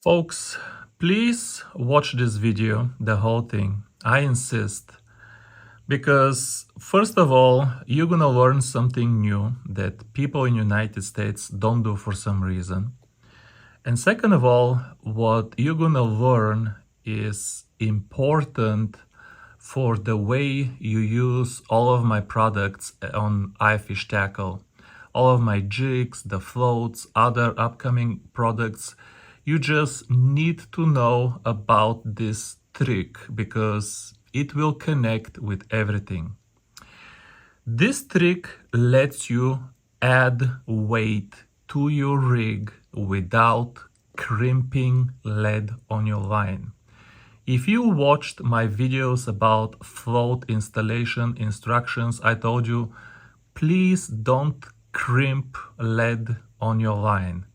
Folks, please watch this video, the whole thing. I insist. Because first of all, you're gonna learn something new that people in United States don't do for some reason. And second of all, what you're gonna learn is important for the way you use all of my products on iFish Tackle. All of my jigs, the floats, other upcoming products. You just need to know about this trick because it will connect with everything. This trick lets you add weight to your rig without crimping lead on your line. If you watched my videos about float installation instructions, I told you, please don't crimp lead on your line.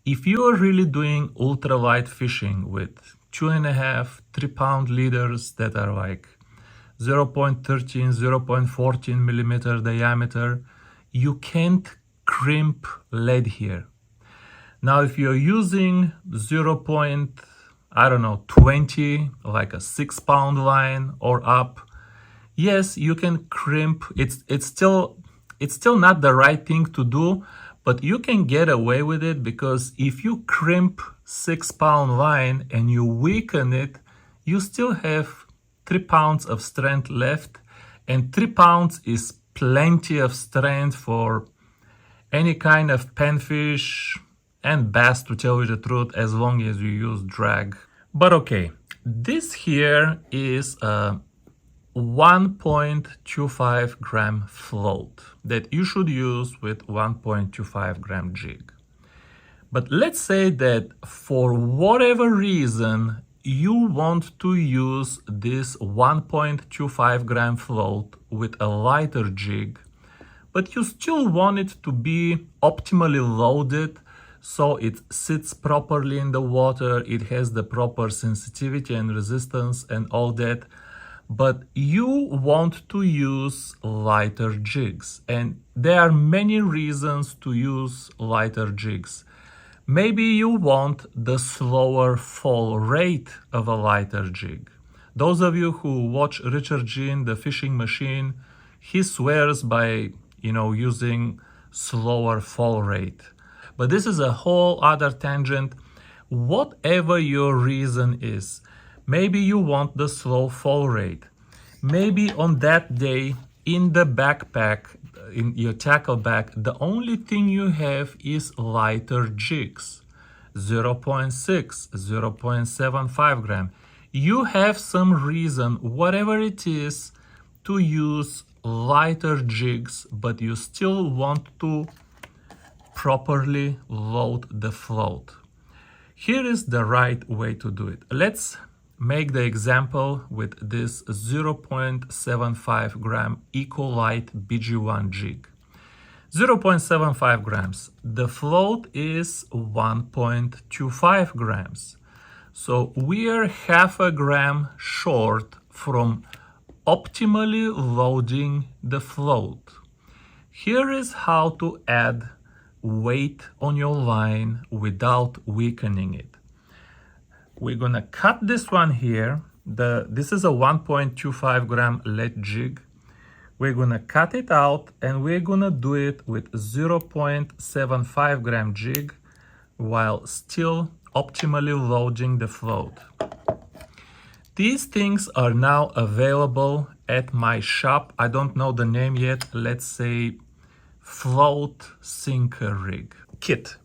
If you are really doing ultralight fishing with 2.5, 3-pound leaders that are like 0.13, 0.14 millimeter diameter, you can't crimp lead here. Now, if you're using 0.20, like a 6-pound line or up, yes, you can crimp. It's still not the right thing to do, but you can get away with it because if you crimp 6-pound line and you weaken it, you still have 3 pounds of strength left, and 3 pounds is plenty of strength for any kind of panfish and bass, to tell you the truth, as long as you use drag. But okay, this here is a 1.25 gram float that you should use with 1.25 gram jig. But let's say that for whatever reason you want to use this 1.25 gram float with a lighter jig, but you still want it to be optimally loaded so it sits properly in the water, it has the proper sensitivity and resistance and all that. But you want to use lighter jigs, and there are many reasons to use lighter jigs. Maybe you want the slower fall rate of a lighter jig. Those of you who watch Richard Jean, the fishing machine, he swears by, using slower fall rate. But this is a whole other tangent. Whatever your reason is, maybe you want the slow fall rate. Maybe on that day in the backpack, in your tackle bag, the only thing you have is lighter jigs, 0.6, 0.75 gram. You have some reason, whatever it is, to use lighter jigs, but you still want to properly load the float. Here is the right way to do it. Let's make the example with this 0.75 gram Ecolite BG1 jig. 0.75 grams. The float is 1.25 grams. So we are half a gram short from optimally loading the float. Here is how to add weight on your line without weakening it. We're gonna cut this one here. This is a 1.25 gram lead jig. We're gonna cut it out and we're gonna do it with 0.75 gram jig while still optimally loading the float. These things are now available at my shop. I don't know the name yet. Let's say Float Sinker Rig kit.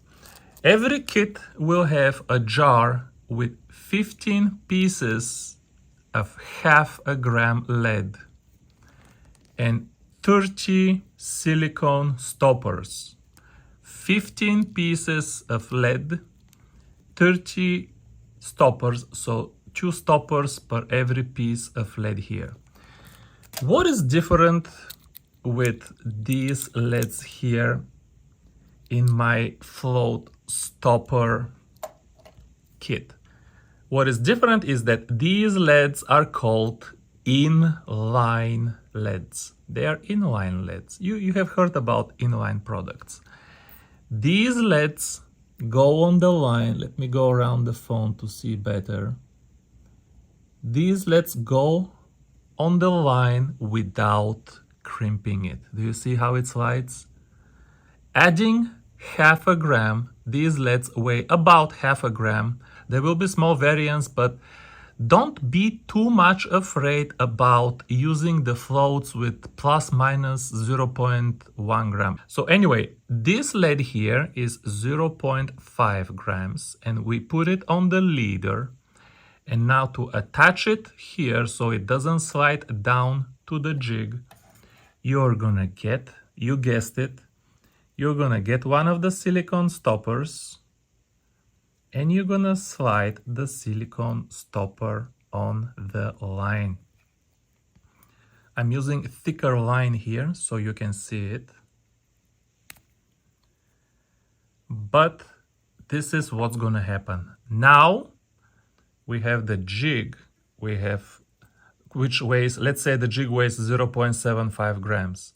Every kit will have a jar with 15 pieces of half a gram lead and 30 silicone stoppers. 15 pieces of lead, 30 stoppers, so 2 stoppers per every piece of lead here. What is different with these leads here in my float stopper kit? What is different is that these leads are called inline leads. They are inline leads. You have heard about inline products. These leads go on the line. Let me go around the phone to see better. These let's go on the line without crimping it. Do you see how it slides? Adding half a gram, these LEDs weigh about half a gram. There will be small variance, but don't be too much afraid about using the floats with plus minus 0.1 gram. So anyway, this LED here is 0.5 grams and we put it on the leader. And now to attach it here so it doesn't slide down to the jig, you're gonna get, you guessed it, you're gonna get one of the silicone stoppers and you're gonna slide the silicone stopper on the line. I'm using a thicker line here so you can see it. But this is what's gonna happen. Now we have the jig, which weighs, let's say the jig weighs 0.75 grams.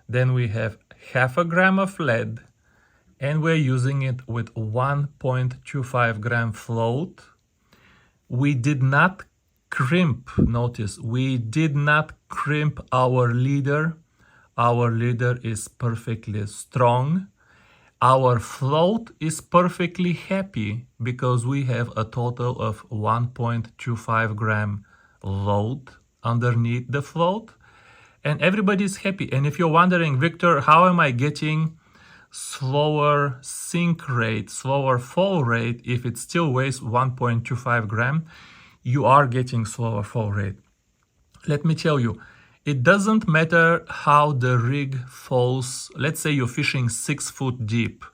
Then we have half a gram of lead and we're using it with 1.25 gram float. We did not crimp, notice, we did not crimp our leader. Our leader is perfectly strong. Our float is perfectly happy because we have a total of 1.25 gram load underneath the float and everybody's happy. And if you're wondering, Victor, how am I getting slower sink rate, slower fall rate if it still weighs 1.25 gram? You are getting slower fall rate. Let me tell you, it doesn't matter how the rig falls. Let's say you're fishing 6 foot deep.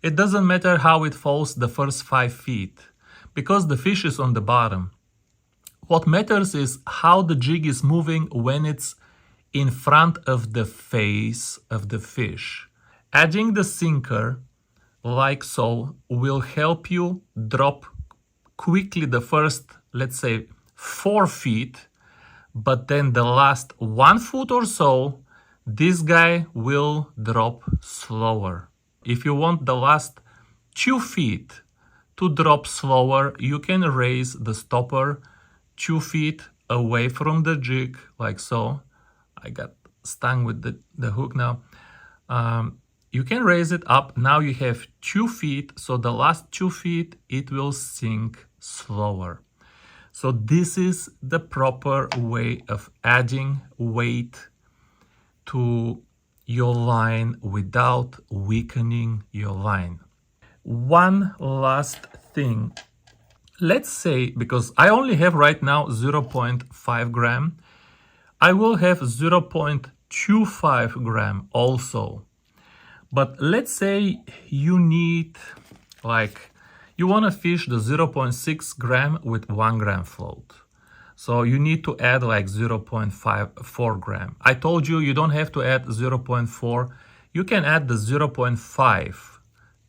It doesn't matter how it falls the first 5 feet because the fish is on the bottom. What matters is how the jig is moving when it's in front of the face of the fish. Adding the sinker like so will help you drop quickly the first, let's say, 4 feet. But then the last 1 foot or so, this guy will drop slower. If you want the last 2 feet to drop slower, you can raise the stopper 2 feet away from the jig, like so. I got stung with the hook now. You can raise it up. Now you have 2 feet, so the last 2 feet, it will sink slower. So this is the proper way of adding weight to your line without weakening your line. One last thing. Let's say, because I only have right now 0.5 gram, I will have 0.25 gram also. But let's say you need, like, you want to fish the 0.6 gram with 1 gram float. So you need to add like 0.4 gram. I told you you don't have to add 0.4. You can add the 0.5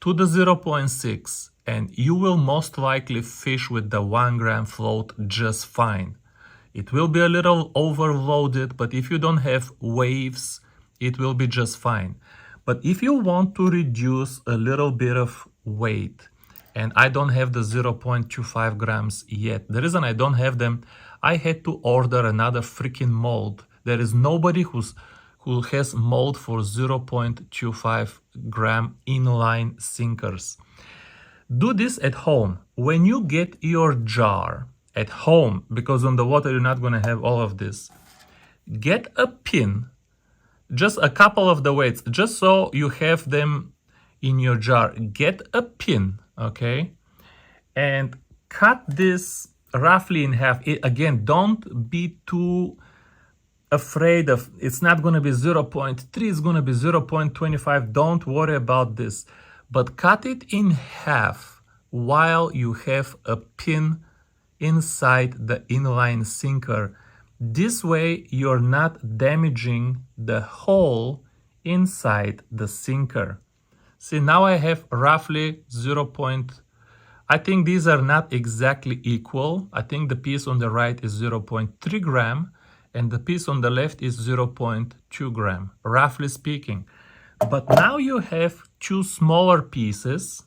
to the 0.6 and you will most likely fish with the 1 gram float just fine. It will be a little overloaded, but if you don't have waves, it will be just fine. But if you want to reduce a little bit of weight, and I don't have the 0.25 grams yet. The reason I don't have them, I had to order another freaking mold. There is nobody who has mold for 0.25 gram inline sinkers. Do this at home. When you get your jar at home, because on the water you're not going to have all of this, get a pin, just a couple of the weights, just so you have them in your jar. Get a pin, okay, and cut this roughly in half. Again, don't be too afraid of it's not going to be 0.3, it's going to be 0.25. Don't worry about this, but cut it in half while you have a pin inside the inline sinker. This way you're not damaging the hole inside the sinker. See, now I have roughly 0. I think these are not exactly equal. I think the piece on the right is 0.3 gram and the piece on the left is 0.2 gram, roughly speaking. But now you have 2 smaller pieces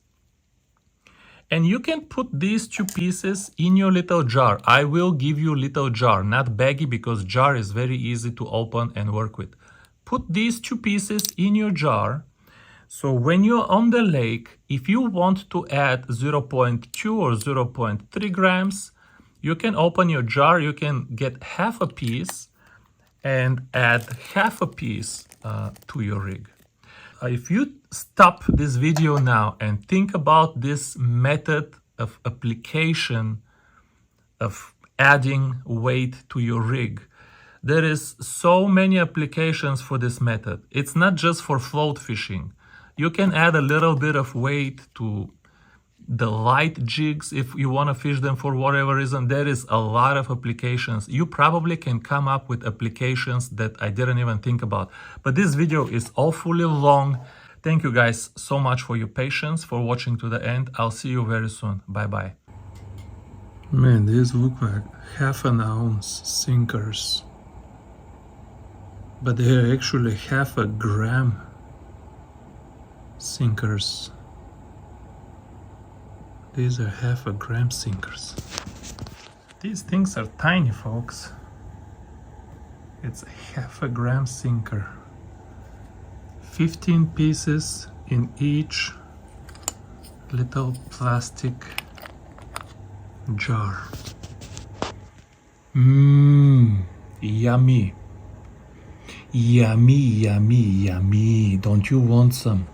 And you can put these two pieces in your little jar. I will give you little jar, not baggy, because jar is very easy to open and work with. Put these two pieces in your jar. So when you're on the lake, if you want to add 0.2 or 0.3 grams, you can open your jar, you can get half a piece and add half a piece to your rig. If you stop this video now and think about this method of application of adding weight to your rig, there is so many applications for this method. It's not just for float fishing. You can add a little bit of weight to the light jigs if you want to fish them for whatever reason. There is a lot of applications. You probably can come up with applications that I didn't even think about. But this video is awfully long. Thank you guys so much for your patience, for watching to the end. I'll see you very soon. Bye bye. Man, these look like half an ounce sinkers, but they're actually half a gram sinkers. These are half a gram sinkers. These things are tiny, folks. It's half a gram sinker. 15 pieces in each little plastic jar. Mmm, yummy. Yummy, yummy, yummy. Don't you want some?